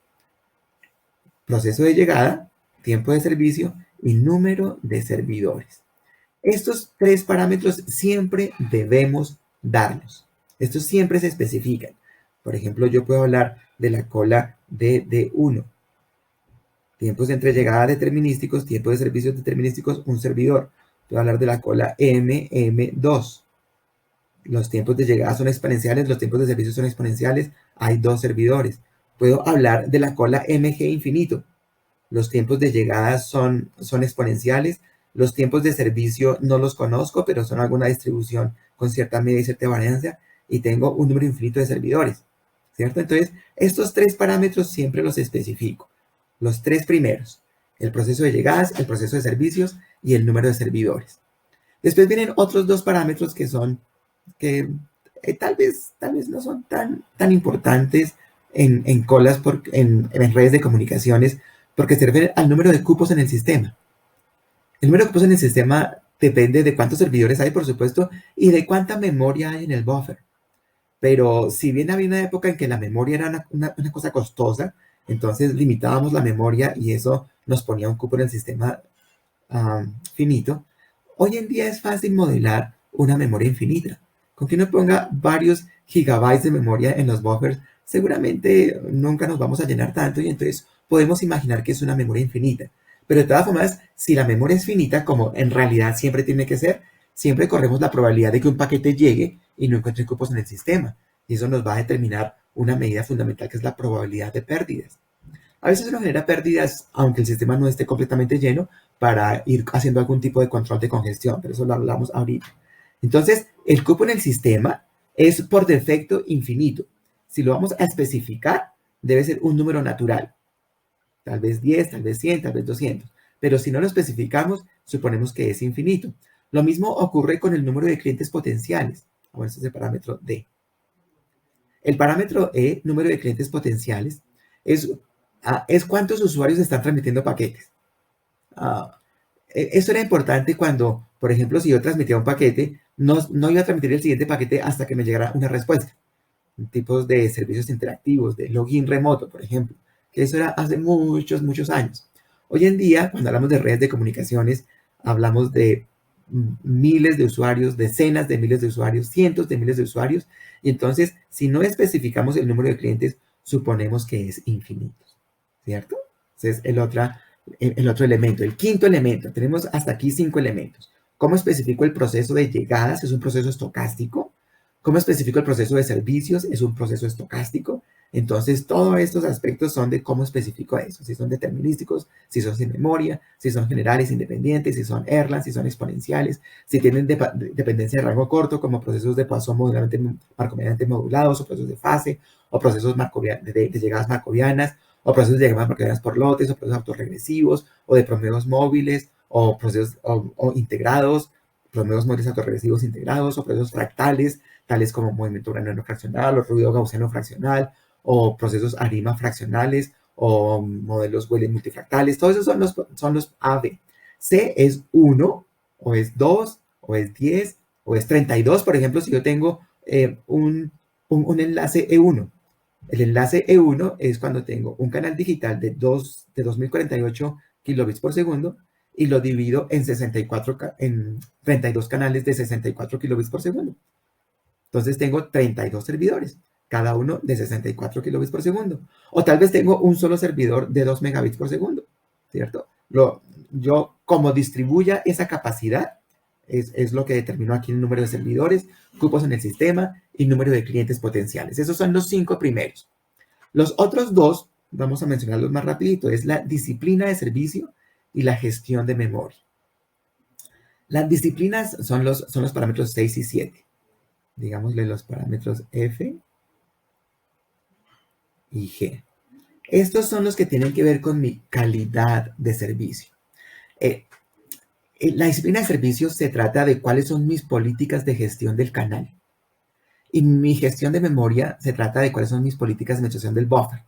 A: Proceso de llegada, tiempo de servicio y número de servidores. Estos 3 parámetros siempre debemos darlos. Estos siempre se especifican. Por ejemplo, yo puedo hablar de la cola DD1. Tiempos de entrellegada determinísticos, tiempos de servicios determinísticos, un servidor. Puedo hablar de la cola MM2. Los tiempos de llegada son exponenciales, los tiempos de servicio son exponenciales, hay 2 servidores. Puedo hablar de la cola MG infinito. Los tiempos de llegada son exponenciales. Los tiempos de servicio no los conozco, pero son alguna distribución con cierta medida y cierta varianza. Y tengo un número infinito de servidores, ¿cierto? Entonces, estos 3 parámetros siempre los especifico. Los 3 primeros. El proceso de llegadas, el proceso de servicios y el número de servidores. Después vienen otros 2 parámetros que son, que tal vez no son tan importantes en colas, en redes de comunicaciones, porque se refiere al número de cupos en el sistema. El número de cupos en el sistema depende de cuántos servidores hay, por supuesto, y de cuánta memoria hay en el buffer. Pero si bien había una época en que la memoria era una cosa costosa, entonces limitábamos la memoria y eso nos ponía un cupo en el sistema finito. Hoy en día es fácil modelar una memoria infinita. Con que uno ponga varios gigabytes de memoria en los buffers, seguramente nunca nos vamos a llenar tanto y entonces podemos imaginar que es una memoria infinita. Pero de todas formas, si la memoria es finita, como en realidad siempre tiene que ser, siempre corremos la probabilidad de que un paquete llegue y no encuentre cupos en el sistema. Y eso nos va a determinar una medida fundamental que es la probabilidad de pérdidas. A veces uno genera pérdidas aunque el sistema no esté completamente lleno para ir haciendo algún tipo de control de congestión, pero eso lo hablamos ahorita. Entonces, el cupo en el sistema es por defecto infinito. Si lo vamos a especificar, debe ser un número natural. Tal vez 10, tal vez 100, tal vez 200. Pero si no lo especificamos, suponemos que es infinito. Lo mismo ocurre con el número de clientes potenciales. Bueno, este es el parámetro D. El parámetro E, número de clientes potenciales, es cuántos usuarios están transmitiendo paquetes. Eso era importante cuando, por ejemplo, si yo transmitía un paquete, no iba a transmitir el siguiente paquete hasta que me llegara una respuesta. Tipos de servicios interactivos, de login remoto, por ejemplo, que eso era hace muchos años. Hoy en día, cuando hablamos de redes de comunicaciones, hablamos de miles de usuarios, decenas de miles de usuarios, cientos de miles de usuarios, y entonces, si no especificamos el número de clientes, suponemos que es infinito, ¿cierto? Entonces, el otro elemento, el quinto elemento, tenemos hasta aquí 5 elementos. ¿Cómo especifico el proceso de llegadas? Es un proceso estocástico. ¿Cómo especifico el proceso de servicios? Es un proceso estocástico. Entonces, todos estos aspectos son de cómo especifico eso, si son determinísticos, si son sin memoria, si son generales independientes, si son Erlang, si son exponenciales, si tienen dependencia de rango corto, como procesos de Poisson marcovianamente modulados, o procesos de fase, o procesos de llegadas marcovianas, o procesos de llegadas marcovianas por lotes, o procesos autorregresivos, o de promedios móviles, o procesos o integrados, promedios móviles autorregresivos integrados, o procesos fractales, tales como movimiento browniano fraccional, o ruido gaussiano fraccional, o procesos ARIMA fraccionales, o modelos Wheeler multifractales. Todos esos son los AB. C es 1, o es 2, o es 10, o es 32. Por ejemplo, si yo tengo un enlace E1. El enlace E1 es cuando tengo un canal digital de 2048 kilobits por segundo y lo divido en 32 canales de 64 kilobits por segundo. Entonces tengo 32 servidores, cada uno de 64 kilobits por segundo. O tal vez tengo un solo servidor de 2 megabits por segundo, ¿cierto? Yo, como distribuya esa capacidad, es lo que determinó aquí el número de servidores, cupos en el sistema y número de clientes potenciales. Esos son los 5 primeros. Los otros 2, vamos a mencionarlos más rapidito, es la disciplina de servicio y la gestión de memoria. Las disciplinas son los parámetros 6 y 7. Digámosle los parámetros F y G. Estos son los que tienen que ver con mi calidad de servicio. La disciplina de servicio se trata de cuáles son mis políticas de gestión del canal. Y mi gestión de memoria se trata de cuáles son mis políticas de administración del buffer.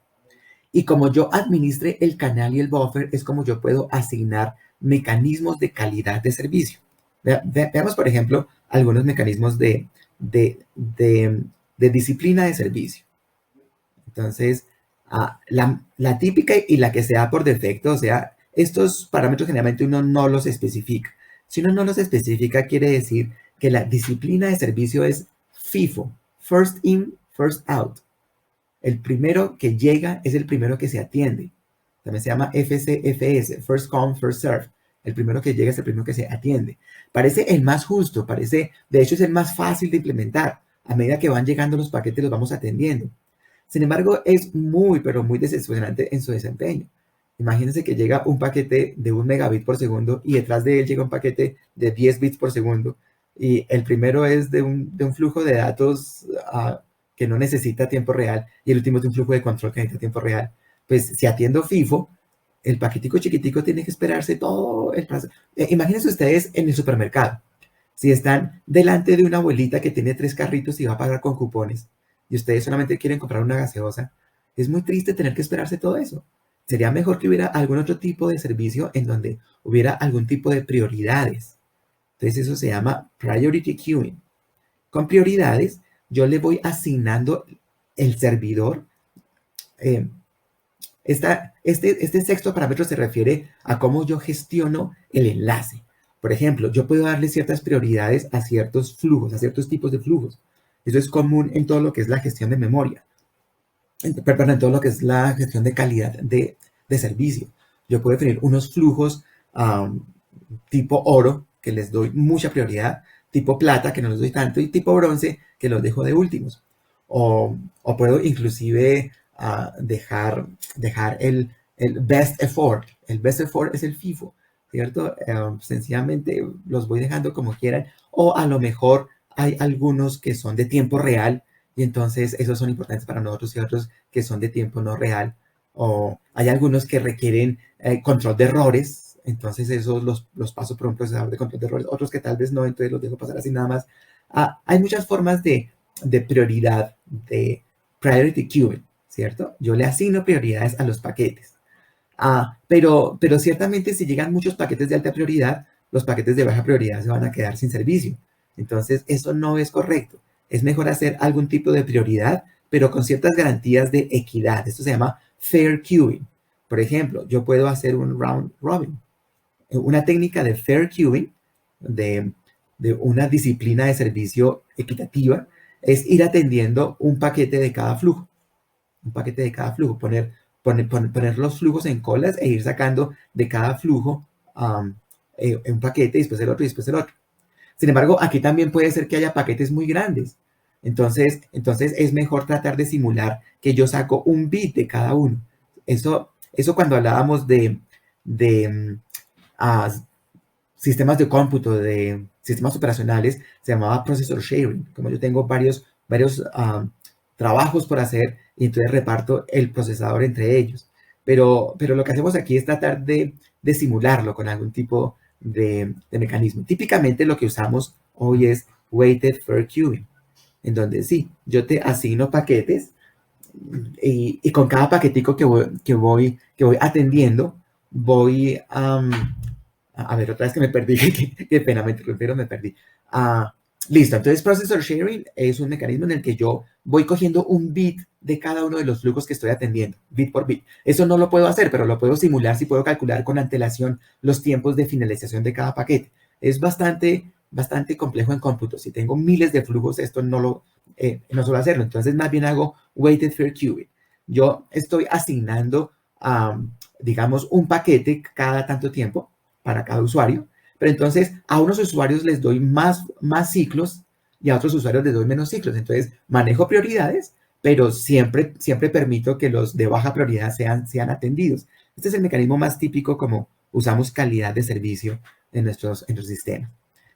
A: Y como yo administre el canal y el buffer, es como yo puedo asignar mecanismos de calidad de servicio. Veamos, por ejemplo, algunos mecanismos de disciplina de servicio. Entonces, la típica y la que se da por defecto, o sea, estos parámetros generalmente uno no los especifica. Si uno no los especifica, quiere decir que la disciplina de servicio es FIFO, First In, First Out. El primero que llega es el primero que se atiende. También se llama FCFS, First Come, First Serve. El primero que llega es el primero que se atiende. Parece el más justo, de hecho es el más fácil de implementar. A medida que van llegando los paquetes los vamos atendiendo. Sin embargo, es muy, pero muy decepcionante en su desempeño. Imagínense que llega un paquete de 1 megabit por segundo y detrás de él llega un paquete de 10 bits por segundo. Y el primero es de un flujo de datos que no necesita tiempo real y el último es de un flujo de control que necesita tiempo real. Pues si atiendo FIFO, el paquetico chiquitico tiene que esperarse todo el proceso. Imagínense ustedes en el supermercado. Si están delante de una abuelita que tiene 3 carritos y va a pagar con cupones y ustedes solamente quieren comprar una gaseosa, es muy triste tener que esperarse todo eso. Sería mejor que hubiera algún otro tipo de servicio en donde hubiera algún tipo de prioridades. Entonces eso se llama priority queuing. Con prioridades, yo le voy asignando el servidor. Este sexto parámetro se refiere a cómo yo gestiono el enlace. Por ejemplo, yo puedo darle ciertas prioridades a ciertos flujos, a ciertos tipos de flujos. Eso es común en todo lo que es la gestión de memoria. Perdón, en todo lo que es la gestión de calidad de servicio. Yo puedo definir unos flujos tipo oro, que les doy mucha prioridad, tipo plata, que no les doy tanto, y tipo bronce, que los dejo de últimos. O puedo inclusive dejar el best effort. El best effort es el FIFO, ¿cierto? Sencillamente los voy dejando como quieran. O a lo mejor hay algunos que son de tiempo real y entonces esos son importantes para nosotros y otros que son de tiempo no real. O hay algunos que requieren control de errores, entonces esos los paso por un procesador de control de errores, otros que tal vez no, entonces los dejo pasar así nada más. Hay muchas formas de prioridad, de priority queuing, ¿cierto? Yo le asigno prioridades a los paquetes. Pero ciertamente si llegan muchos paquetes de alta prioridad, los paquetes de baja prioridad se van a quedar sin servicio. Entonces, eso no es correcto. Es mejor hacer algún tipo de prioridad, pero con ciertas garantías de equidad. Esto se llama fair queuing. Por ejemplo, yo puedo hacer un round robin, una técnica de fair queuing, de, de una disciplina de servicio equitativa, es ir atendiendo un paquete de cada flujo, poner los flujos en colas e ir sacando de cada flujo un paquete, después el otro y después el otro. Sin embargo, aquí también puede ser que haya paquetes muy grandes. Entonces es mejor tratar de simular que yo saco un bit de cada uno. Eso cuando hablábamos de sistemas de cómputo, de sistemas operacionales, se llamaba processor sharing. Como yo tengo varios trabajos por hacer y entonces reparto el procesador entre ellos. Pero lo que hacemos aquí es tratar de simularlo con algún tipo de mecanismo. Típicamente lo que usamos hoy es weighted fair queuing, en donde sí, yo te asigno paquetes y con cada paquetico que voy atendiendo, voy a ver, otra vez que me perdí, qué pena, me interrumpieron, me perdí. Listo, entonces Processor Sharing es un mecanismo en el que yo voy cogiendo un bit de cada uno de los flujos que estoy atendiendo, bit por bit. Eso no lo puedo hacer, pero lo puedo simular si puedo calcular con antelación los tiempos de finalización de cada paquete. Es bastante complejo en cómputo. Si tengo miles de flujos, esto no suelo hacerlo. Entonces, más bien hago weighted fair queuing. Yo estoy asignando, digamos, un paquete cada tanto tiempo para cada usuario, pero entonces a unos usuarios les doy más ciclos y a otros usuarios les doy menos ciclos. Entonces manejo prioridades, pero siempre permito que los de baja prioridad sean atendidos. Este es el mecanismo más típico como usamos calidad de servicio en nuestros sistemas.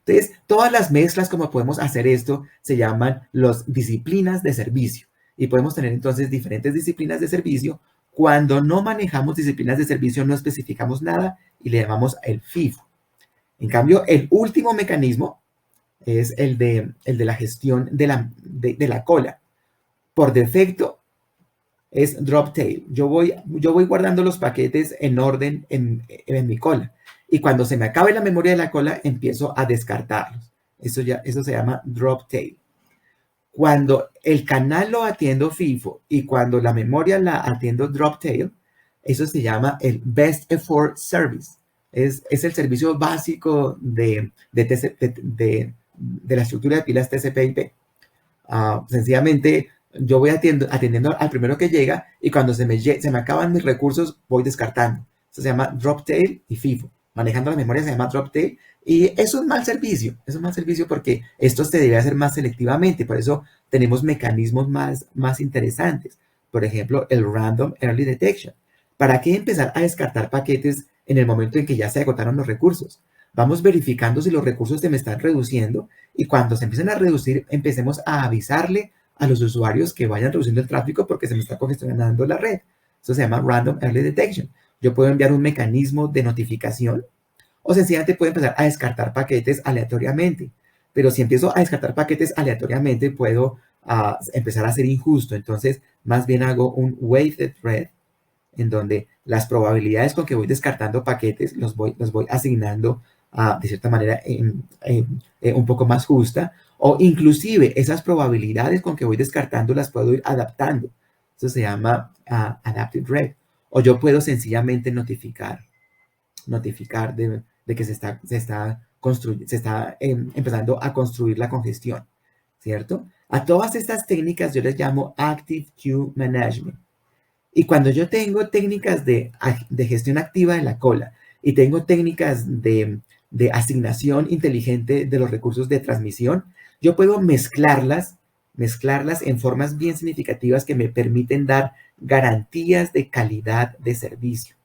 A: Entonces, todas las mezclas como podemos hacer esto se llaman las disciplinas de servicio. Y podemos tener entonces diferentes disciplinas de servicio. Cuando no manejamos disciplinas de servicio, no especificamos nada y le llamamos el FIFO. En cambio, el último mecanismo es el de la gestión de la cola. Por defecto es drop tail. Yo voy guardando los paquetes en orden en mi cola. Y cuando se me acabe la memoria de la cola, empiezo a descartarlos. Eso se llama drop tail. Cuando el canal lo atiendo FIFO y cuando la memoria la atiendo drop tail, eso se llama el best effort service. Es el servicio básico de la estructura de pilas TCP/IP. Sencillamente, yo voy atendiendo al primero que llega y cuando se me acaban mis recursos, voy descartando. Eso se llama drop tail y FIFO. Manejando la memoria se llama drop tail y es un mal servicio. Es un mal servicio porque esto se debe hacer más selectivamente. Por eso tenemos mecanismos más interesantes. Por ejemplo, el Random Early Detection. ¿Para qué empezar a descartar paquetes en el momento en que ya se agotaron los recursos? Vamos verificando si los recursos se me están reduciendo y cuando se empiecen a reducir, empecemos a avisarle a los usuarios que vayan reduciendo el tráfico porque se me está congestionando la red. Eso se llama Random Early Detection. Yo puedo enviar un mecanismo de notificación o sencillamente puedo empezar a descartar paquetes aleatoriamente. Pero si empiezo a descartar paquetes aleatoriamente, puedo empezar a ser injusto. Entonces, más bien hago un weighted red en donde las probabilidades con que voy descartando paquetes los voy asignando de cierta manera un poco más justa, o inclusive esas probabilidades con que voy descartando las puedo ir adaptando. Eso se llama adapted red. O yo puedo sencillamente notificar de que se está empezando a construir la congestión, ¿cierto? A todas estas técnicas yo les llamo Active Queue Management. Y cuando yo tengo técnicas de gestión activa de la cola y tengo técnicas de asignación inteligente de los recursos de transmisión, yo puedo mezclarlas en formas bien significativas que me permiten dar garantías de calidad de servicio.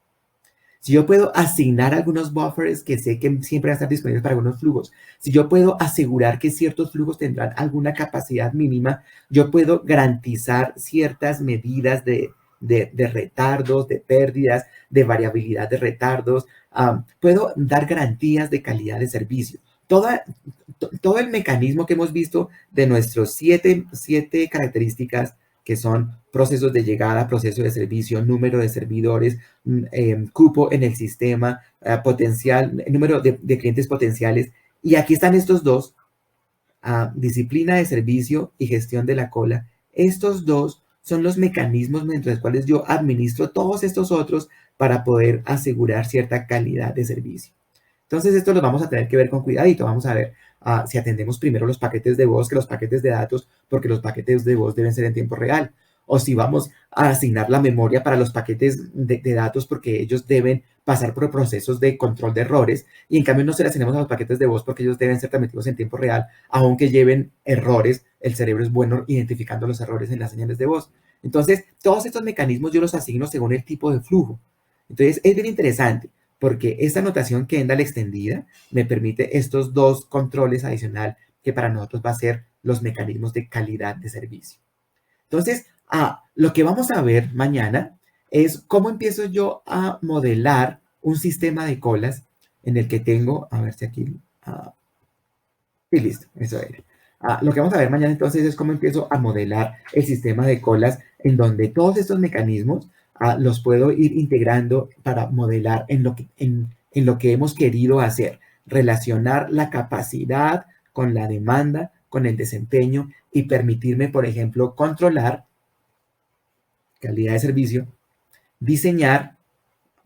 A: Si yo puedo asignar algunos buffers que sé que siempre van a estar disponibles para algunos flujos, si yo puedo asegurar que ciertos flujos tendrán alguna capacidad mínima, yo puedo garantizar ciertas medidas de retardos, de pérdidas, de variabilidad de retardos, puedo dar garantías de calidad de servicio. Todo el mecanismo que hemos visto de nuestros siete características que son procesos de llegada, proceso de servicio, número de servidores, cupo en el sistema, potencial, número de clientes potenciales. Y aquí están estos dos, disciplina de servicio y gestión de la cola. Estos dos son los mecanismos mediante los cuales yo administro todos estos otros para poder asegurar cierta calidad de servicio. Entonces, esto lo vamos a tener que ver con cuidadito. Vamos a ver si atendemos primero los paquetes de voz que los paquetes de datos, porque los paquetes de voz deben ser en tiempo real. O si vamos a asignar la memoria para los paquetes de datos, porque ellos deben pasar por procesos de control de errores. Y en cambio no se le asignamos a los paquetes de voz porque ellos deben ser transmitidos en tiempo real, aunque lleven errores. El cerebro es bueno identificando los errores en las señales de voz. Entonces, todos estos mecanismos yo los asigno según el tipo de flujo. Entonces, es bien interesante porque esta notación Kendall extendida me permite estos dos controles adicional que para nosotros va a ser los mecanismos de calidad de servicio. Entonces, lo que vamos a ver mañana es cómo empiezo yo a modelar un sistema de colas en el que tengo, a ver si aquí, y listo, eso era. Lo que vamos a ver mañana entonces es cómo empiezo a modelar el sistema de colas en donde todos estos mecanismos los puedo ir integrando para modelar en lo que hemos querido hacer, relacionar la capacidad con la demanda, con el desempeño y permitirme, por ejemplo, controlar calidad de servicio, diseñar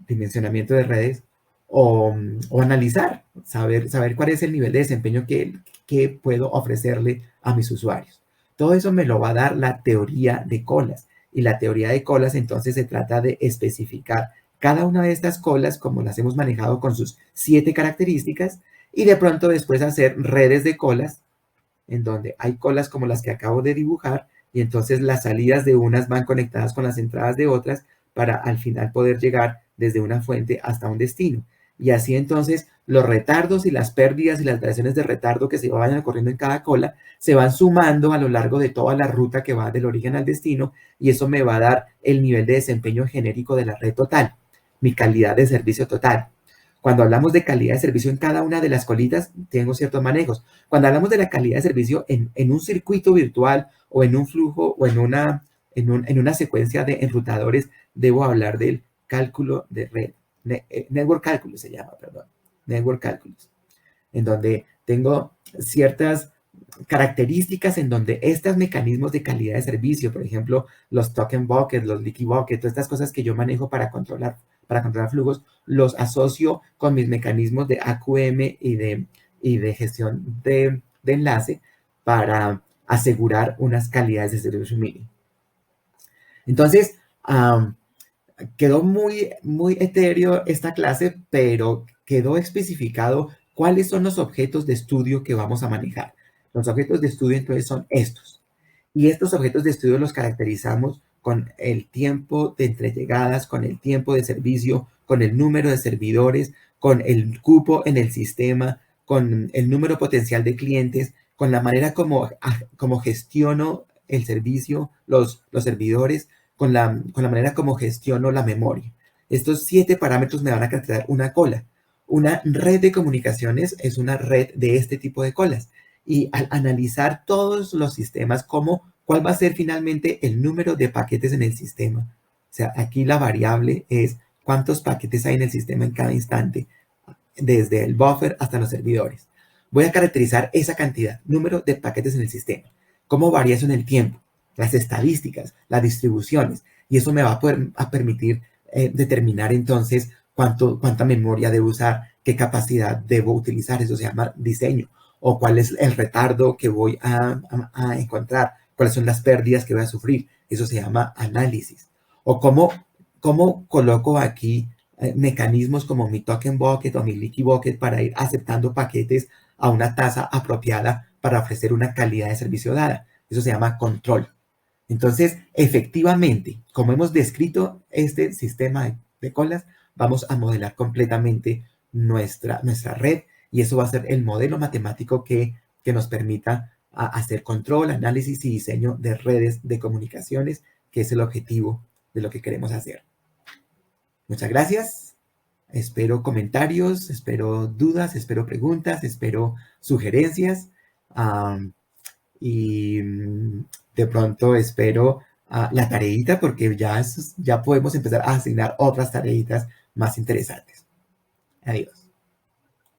A: dimensionamiento de redes o analizar, saber cuál es el nivel de desempeño que puedo ofrecerle a mis usuarios. Todo eso me lo va a dar la teoría de colas. Y la teoría de colas entonces se trata de especificar cada una de estas colas como las hemos manejado con sus 7 características y de pronto después hacer redes de colas en donde hay colas como las que acabo de dibujar y entonces las salidas de unas van conectadas con las entradas de otras para al final poder llegar desde una fuente hasta un destino. Y así entonces los retardos y las pérdidas y las variaciones de retardo que se vayan ocurriendo en cada cola se van sumando a lo largo de toda la ruta que va del origen al destino y eso me va a dar el nivel de desempeño genérico de la red total, mi calidad de servicio total. Cuando hablamos de calidad de servicio en cada una de las colitas, tengo ciertos manejos. Cuando hablamos de la calidad de servicio en un circuito virtual o en un flujo o en una secuencia de enrutadores, debo hablar del cálculo de red. Network Calculus se llama, perdón. Network Calculus. En donde tengo ciertas características en donde estos mecanismos de calidad de servicio, por ejemplo, los token buckets, los leaky buckets, todas estas cosas que yo manejo para controlar flujos, los asocio con mis mecanismos de AQM y de gestión de enlace para asegurar unas calidades de servicio mínimo. Entonces, quedó muy etéreo esta clase, pero quedó especificado cuáles son los objetos de estudio que vamos a manejar. Los objetos de estudio entonces son estos. Y estos objetos de estudio los caracterizamos con el tiempo de entregadas, con el tiempo de servicio, con el número de servidores, con el cupo en el sistema, con el número potencial de clientes, con la manera como gestiono el servicio, los servidores, con la manera como gestiono la memoria. Estos 7 parámetros me van a caracterizar una cola. Una red de comunicaciones es una red de este tipo de colas. Y al analizar todos los sistemas, cuál va a ser finalmente el número de paquetes en el sistema. O sea, aquí la variable es cuántos paquetes hay en el sistema en cada instante, desde el buffer hasta los servidores. Voy a caracterizar esa cantidad, número de paquetes en el sistema. ¿Cómo varía eso en el tiempo? Las estadísticas, las distribuciones. Y eso me va a permitir determinar entonces cuánta memoria debo usar, qué capacidad debo utilizar. Eso se llama diseño. O cuál es el retardo que voy a encontrar, cuáles son las pérdidas que voy a sufrir. Eso se llama análisis. O cómo coloco aquí mecanismos como mi token bucket o mi leaky bucket para ir aceptando paquetes a una tasa apropiada para ofrecer una calidad de servicio dada. Eso se llama control. Entonces, efectivamente, como hemos descrito este sistema de colas, vamos a modelar completamente nuestra red y eso va a ser el modelo matemático que nos permita hacer control, análisis y diseño de redes de comunicaciones, que es el objetivo de lo que queremos hacer. Muchas gracias. Espero comentarios, espero dudas, espero preguntas, espero sugerencias. Y de pronto espero la tareita porque ya podemos empezar a asignar otras tareitas más interesantes. Adiós.